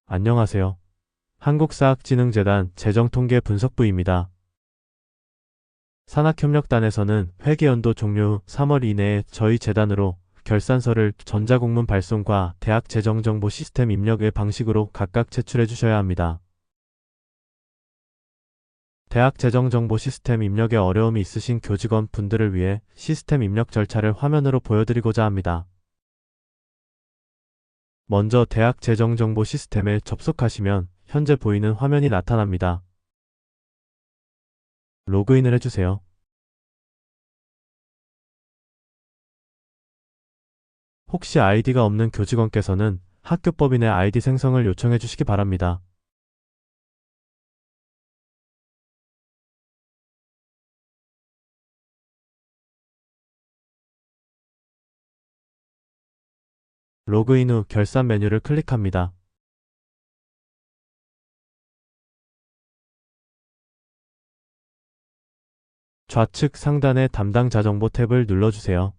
안녕하세요. 한국사학진흥재단 재정통계분석부입니다. 산학협력단에서는 회계연도 종료 후 3월 이내에 저희 재단으로 결산서를 전자공문 발송과 대학 재정정보 시스템 입력의 방식으로 각각 제출해 주셔야 합니다. 대학 재정정보 시스템 입력에 어려움이 있으신 교직원 분들을 위해 시스템 입력 절차를 화면으로 보여드리고자 합니다. 먼저 대학 재정정보 시스템에 접속하시면 현재 보이는 화면이 나타납니다. 로그인을 해주세요. 혹시 아이디가 없는 교직원께서는 학교법인의 아이디 생성을 요청해 주시기 바랍니다. 로그인 후 결산 메뉴를 클릭합니다. 좌측 상단의 담당자 정보 탭을 눌러주세요.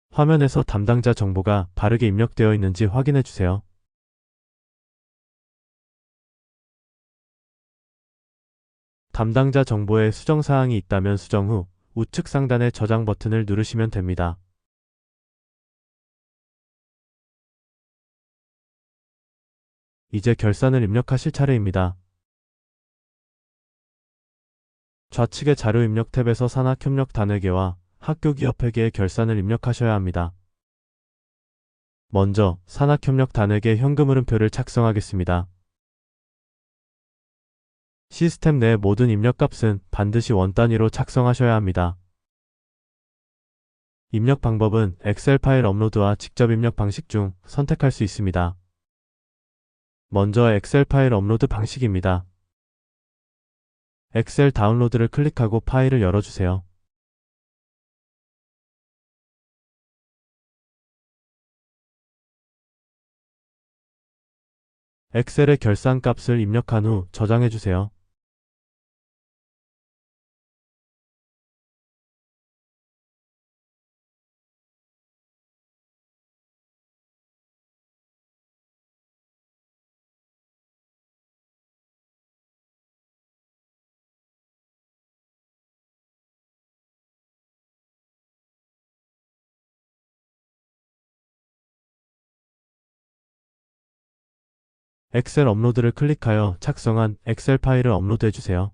화면에서 담당자 정보가 바르게 입력되어 있는지 확인해 주세요. 담당자 정보에 수정사항이 있다면 수정 후 우측 상단의 저장 버튼을 누르시면 됩니다. 이제 결산을 입력하실 차례입니다. 좌측의 자료 입력 탭에서 산학협력단회계와 학교기업회계의 결산을 입력하셔야 합니다. 먼저 산학협력단회계 현금흐름표를 작성하겠습니다. 시스템 내 모든 입력값은 반드시 원 단위로 작성하셔야 합니다. 입력 방법은 엑셀 파일 업로드와 직접 입력 방식 중 선택할 수 있습니다. 먼저 엑셀 파일 업로드 방식입니다. 엑셀 다운로드를 클릭하고 파일을 열어주세요. 엑셀에 결산값을 입력한 후 저장해주세요. 엑셀 업로드를 클릭하여 작성한 엑셀 파일을 업로드해주세요.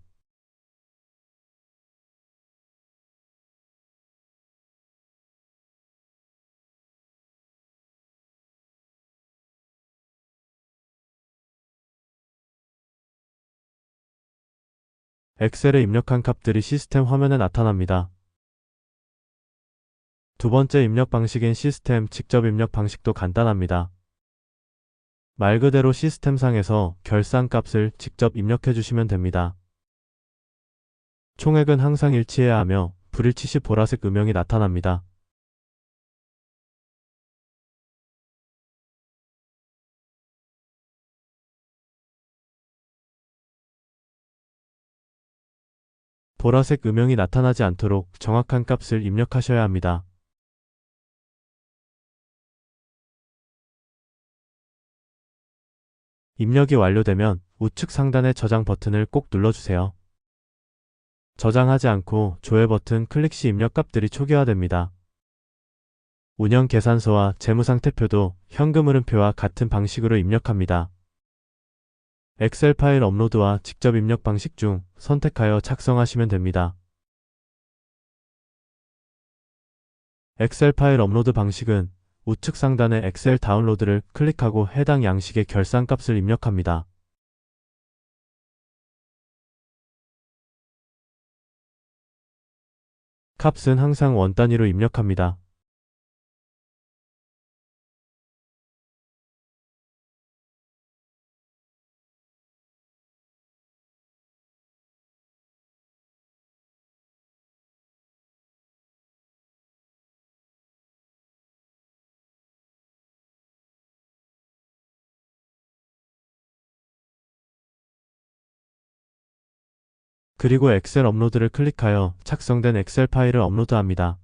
엑셀에 입력한 값들이 시스템 화면에 나타납니다. 두 번째 입력 방식인 시스템 직접 입력 방식도 간단합니다. 말 그대로 시스템상에서 결산값을 직접 입력해 주시면 됩니다. 총액은 항상 일치해야 하며 불일치 시 보라색 음영이 나타납니다. 보라색 음영이 나타나지 않도록 정확한 값을 입력하셔야 합니다. 입력이 완료되면 우측 상단의 저장 버튼을 꼭 눌러주세요. 저장하지 않고 조회 버튼 클릭 시 입력 값들이 초기화됩니다. 운영 계산서와 재무상태표도 현금흐름표와 같은 방식으로 입력합니다. 엑셀 파일 업로드와 직접 입력 방식 중 선택하여 작성하시면 됩니다. 엑셀 파일 업로드 방식은 우측 상단의 엑셀 다운로드를 클릭하고 해당 양식의 결산값을 입력합니다. 값은 항상 원 단위로 입력합니다. 그리고 엑셀 업로드를 클릭하여 작성된 엑셀 파일을 업로드합니다.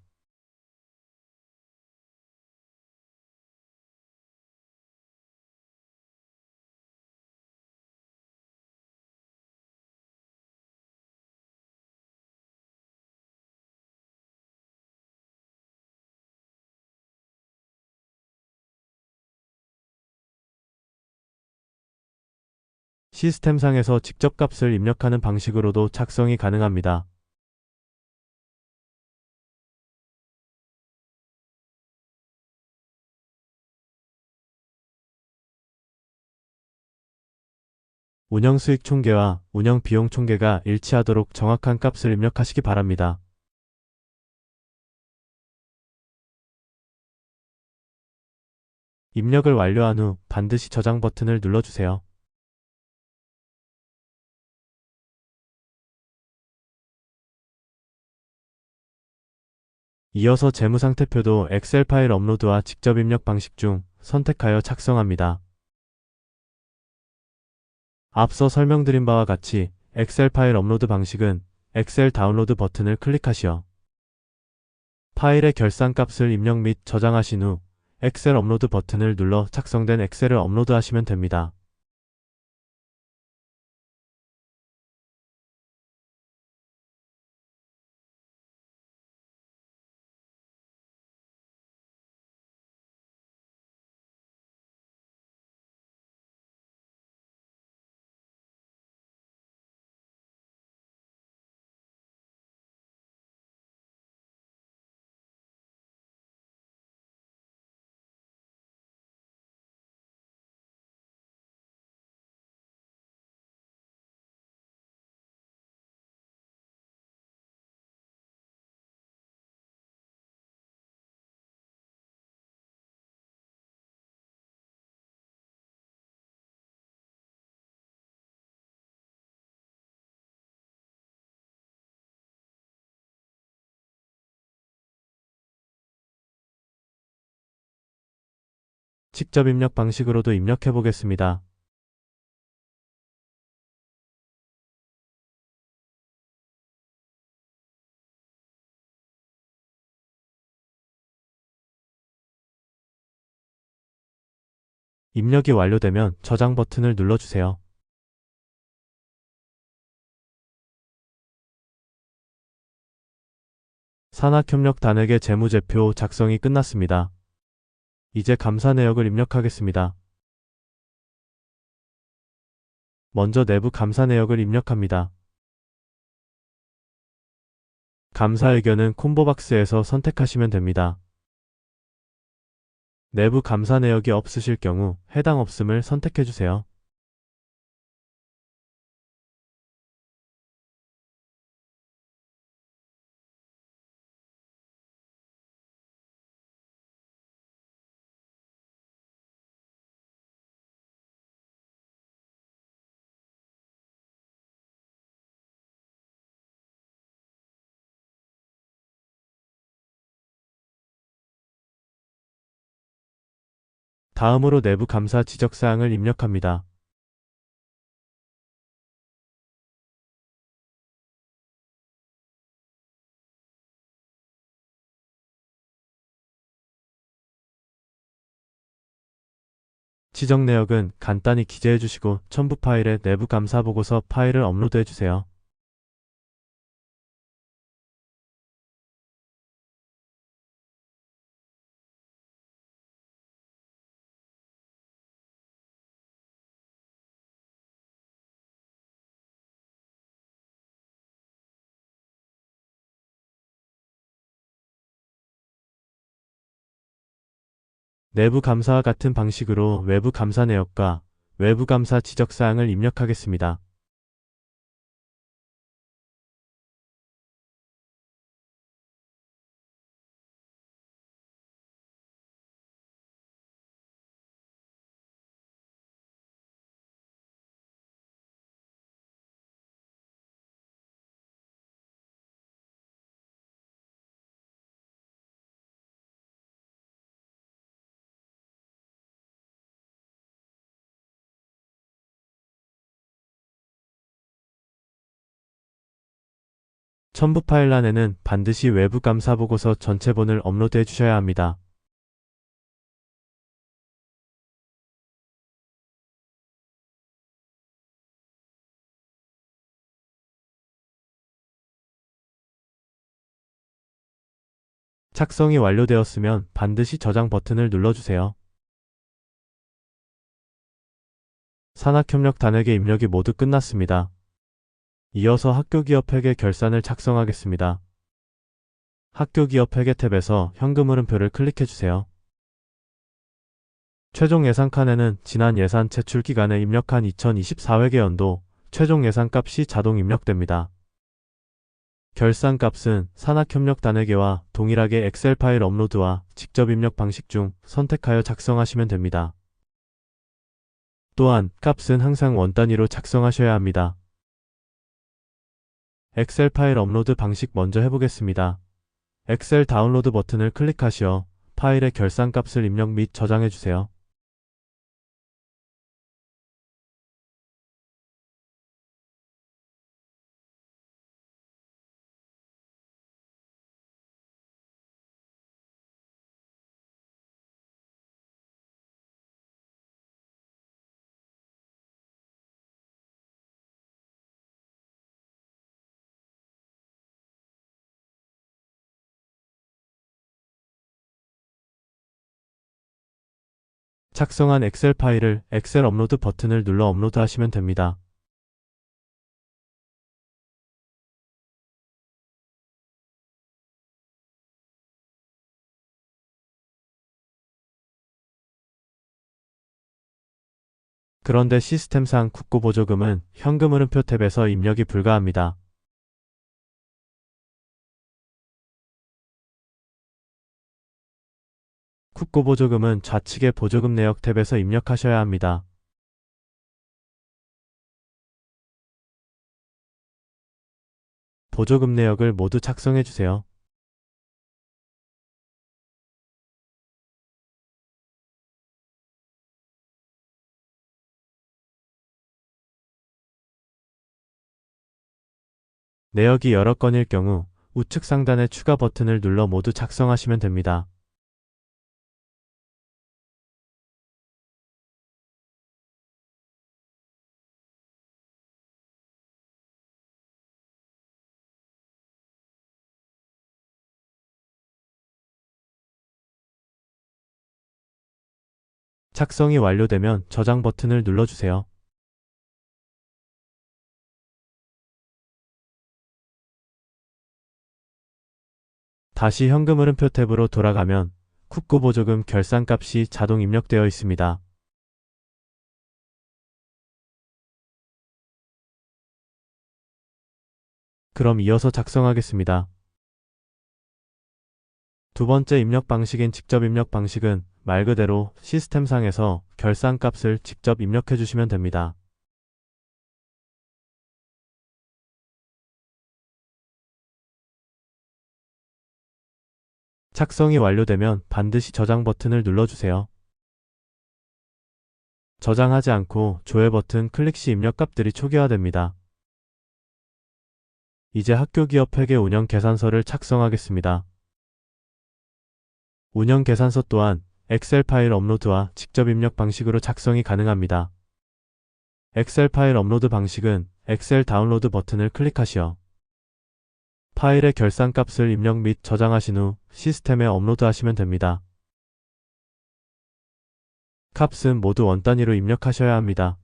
시스템상에서 직접 값을 입력하는 방식으로도 작성이 가능합니다. 운영수익 총계와 운영비용 총계가 일치하도록 정확한 값을 입력하시기 바랍니다. 입력을 완료한 후 반드시 저장 버튼을 눌러주세요. 이어서 재무상태표도 엑셀 파일 업로드와 직접 입력 방식 중 선택하여 작성합니다. 앞서 설명드린 바와 같이 엑셀 파일 업로드 방식은 엑셀 다운로드 버튼을 클릭하시어 파일의 결산값을 입력 및 저장하신 후 엑셀 업로드 버튼을 눌러 작성된 엑셀을 업로드하시면 됩니다. 직접 입력 방식으로도 입력해 보겠습니다. 입력이 완료되면 저장 버튼을 눌러주세요. 산학협력단에게 재무제표 작성이 끝났습니다. 이제 감사 내역을 입력하겠습니다. 먼저 내부 감사 내역을 입력합니다. 감사 의견은 콤보박스에서 선택하시면 됩니다. 내부 감사 내역이 없으실 경우 해당 없음을 선택해주세요. 다음으로 내부 감사 지적사항을 입력합니다. 지적 내역은 간단히 기재해 주시고 첨부 파일에 내부 감사 보고서 파일을 업로드해 주세요. 내부 감사와 같은 방식으로 외부 감사 내역과 외부 감사 지적사항을 입력하겠습니다. 첨부 파일란에는 반드시 외부 감사 보고서 전체본을 업로드해 주셔야 합니다. 작성이 완료되었으면 반드시 저장 버튼을 눌러주세요. 산학협력 단액의 입력이 모두 끝났습니다. 이어서 학교기업회계 결산을 작성하겠습니다. 학교기업회계 탭에서 현금흐름표를 클릭해주세요. 최종 예산 칸에는 지난 예산 제출 기간에 입력한 2024회계 연도 최종 예산값이 자동 입력됩니다. 결산값은 산학협력 단회계와 동일하게 엑셀 파일 업로드와 직접 입력 방식 중 선택하여 작성하시면 됩니다. 또한 값은 항상 원 단위로 작성하셔야 합니다. 엑셀 파일 업로드 방식 먼저 해보겠습니다. 엑셀 다운로드 버튼을 클릭하시어 파일의 결산값을 입력 및 저장해주세요. 작성한 엑셀 파일을 엑셀 업로드 버튼을 눌러 업로드하시면 됩니다. 그런데 시스템상 국고보조금은 현금흐름표 탭에서 입력이 불가합니다. 국고보조금은 좌측의 보조금 내역 탭에서 입력하셔야 합니다. 보조금 내역을 모두 작성해주세요. 내역이 여러 건일 경우 우측 상단의 추가 버튼을 눌러 모두 작성하시면 됩니다. 작성이 완료되면 저장 버튼을 눌러주세요. 다시 현금흐름표 탭으로 돌아가면 국고보조금 결산값이 자동 입력되어 있습니다. 그럼 이어서 작성하겠습니다. 두 번째 입력 방식인 직접 입력 방식은 말 그대로 시스템상에서 결산값을 직접 입력해 주시면 됩니다. 작성이 완료되면 반드시 저장 버튼을 눌러주세요. 저장하지 않고 조회 버튼 클릭 시 입력 값들이 초기화됩니다. 이제 학교기업 회계 운영 계산서를 작성하겠습니다. 운영 계산서 또한 엑셀 파일 업로드와 직접 입력 방식으로 작성이 가능합니다. 엑셀 파일 업로드 방식은 엑셀 다운로드 버튼을 클릭하시어 파일의 결산값을 입력 및 저장하신 후 시스템에 업로드하시면 됩니다. 값은 모두 원 단위로 입력하셔야 합니다.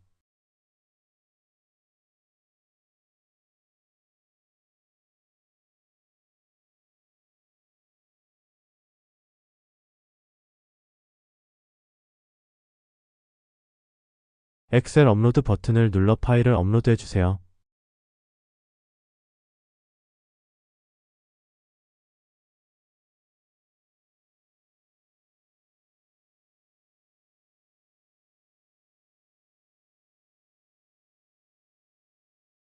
엑셀 업로드 버튼을 눌러 파일을 업로드해 주세요.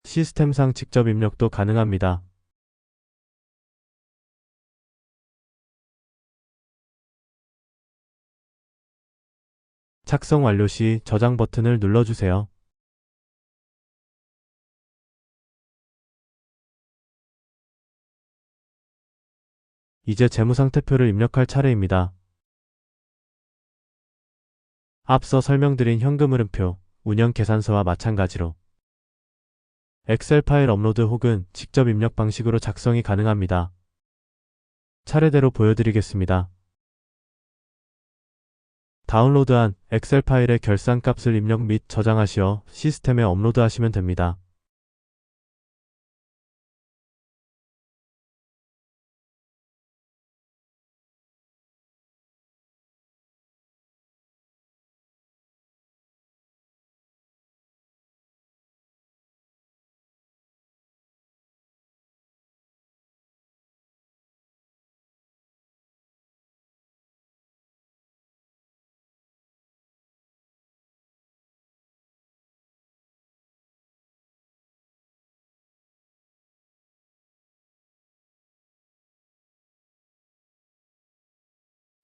시스템상 직접 입력도 가능합니다. 작성 완료 시 저장 버튼을 눌러주세요. 이제 재무상태표를 입력할 차례입니다. 앞서 설명드린 현금흐름표, 운영계산서와 마찬가지로 엑셀 파일 업로드 혹은 직접 입력 방식으로 작성이 가능합니다. 차례대로 보여드리겠습니다. 다운로드한 엑셀 파일의 결산 값을 입력 및 저장하시어 시스템에 업로드하시면 됩니다.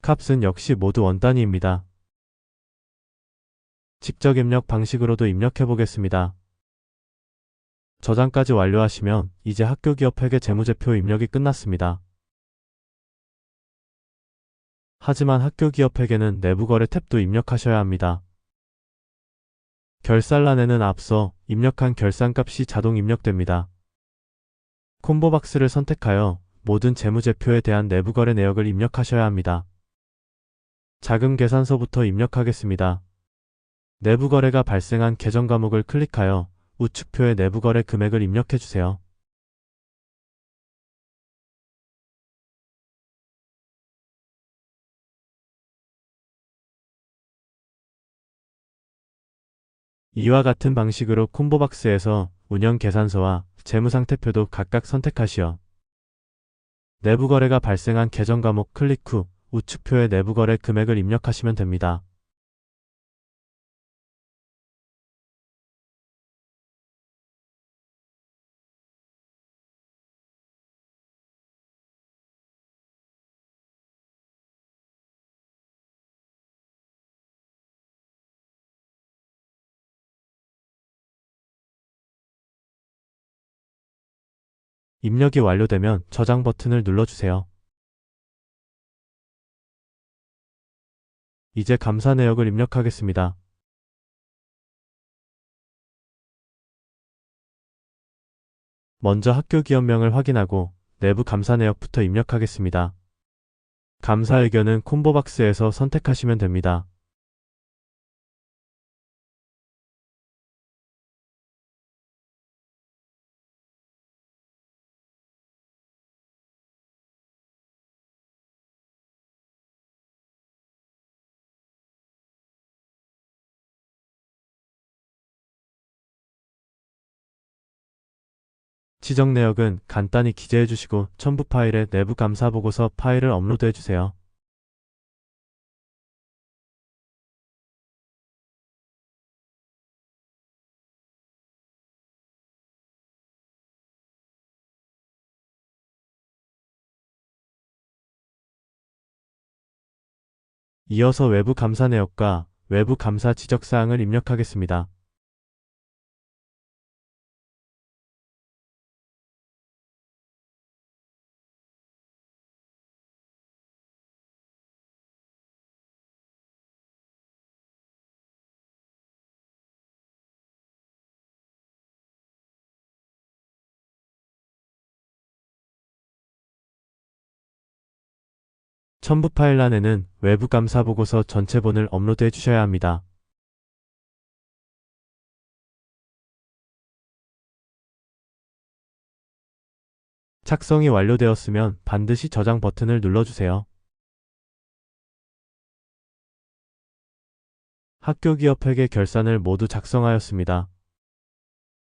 값은 역시 모두 원단위입니다. 직접 입력 방식으로도 입력해 보겠습니다. 저장까지 완료하시면 이제 학교기업 회계 재무제표 입력이 끝났습니다. 하지만 학교기업 회계는 내부거래 탭도 입력하셔야 합니다. 결산란에는 앞서 입력한 결산값이 자동 입력됩니다. 콤보박스를 선택하여 모든 재무제표에 대한 내부거래 내역을 입력하셔야 합니다. 자금계산서부터 입력하겠습니다. 내부거래가 발생한 계정 과목을 클릭하여 우측표에 내부거래 금액을 입력해주세요. 이와 같은 방식으로 콤보박스에서 운영계산서와 재무상태표도 각각 선택하시어 내부거래가 발생한 계정 과목 클릭 후 우측표에 내부거래 금액을 입력하시면 됩니다. 입력이 완료되면 저장 버튼을 눌러주세요. 이제 감사 내역을 입력하겠습니다. 먼저 학교 기업명을 확인하고 내부 감사 내역부터 입력하겠습니다. 감사 의견은 콤보박스에서 선택하시면 됩니다. 지정 내역은 간단히 기재해 주시고 첨부 파일에 내부 감사 보고서 파일을 업로드해 주세요. 이어서 외부 감사 내역과 외부 감사 지적사항을 입력하겠습니다. 첨부 파일란에는 외부 감사 보고서 전체본을 업로드해 주셔야 합니다. 작성이 완료되었으면 반드시 저장 버튼을 눌러주세요. 학교 기업 회계 결산을 모두 작성하였습니다.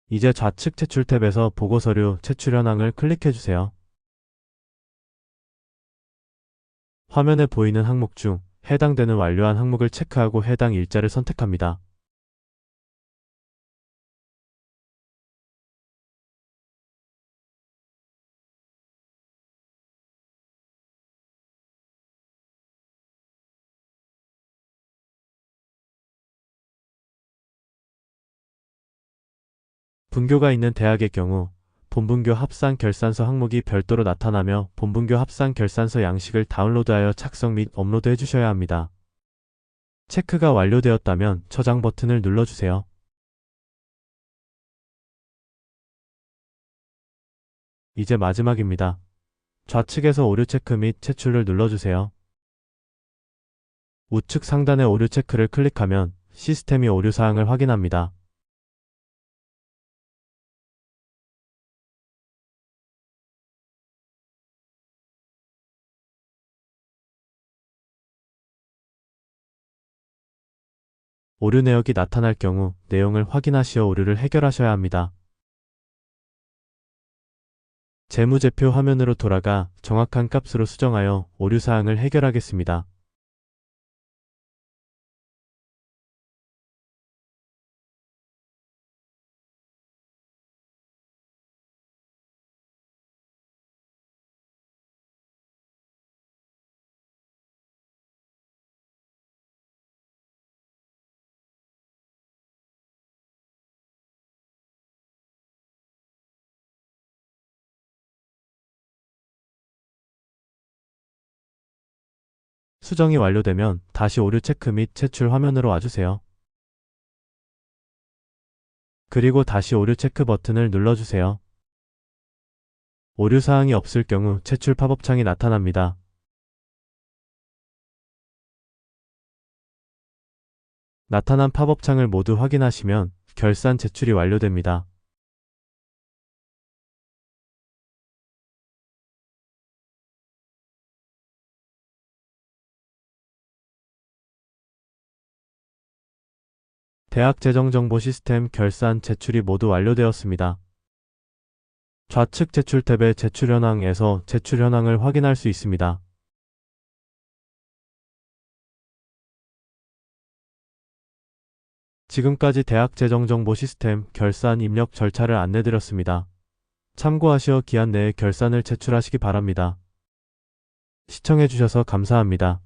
이제 좌측 제출 탭에서 보고서류 제출 현황을 클릭해주세요. 화면에 보이는 항목 중 해당되는 완료한 항목을 체크하고 해당 일자를 선택합니다. 분교가 있는 대학의 경우 본분교 합산 결산서 항목이 별도로 나타나며 본분교 합산 결산서 양식을 다운로드하여 작성 및 업로드 해주셔야 합니다. 체크가 완료되었다면 저장 버튼을 눌러주세요. 이제 마지막입니다. 좌측에서 오류 체크 및 제출을 눌러주세요. 우측 상단의 오류 체크를 클릭하면 시스템이 오류 사항을 확인합니다. 오류 내역이 나타날 경우 내용을 확인하시어 오류를 해결하셔야 합니다. 재무제표 화면으로 돌아가 정확한 값으로 수정하여 오류 사항을 해결하겠습니다. 수정이 완료되면 다시 오류 체크 및 제출 화면으로 와주세요. 그리고 다시 오류 체크 버튼을 눌러주세요. 오류 사항이 없을 경우 제출 팝업창이 나타납니다. 나타난 팝업창을 모두 확인하시면 결산 제출이 완료됩니다. 대학재정정보 시스템 결산 제출이 모두 완료되었습니다. 좌측 제출 탭의 제출 현황에서 제출 현황을 확인할 수 있습니다. 지금까지 대학재정정보 시스템 결산 입력 절차를 안내드렸습니다. 참고하시어 기한 내에 결산을 제출하시기 바랍니다. 시청해주셔서 감사합니다.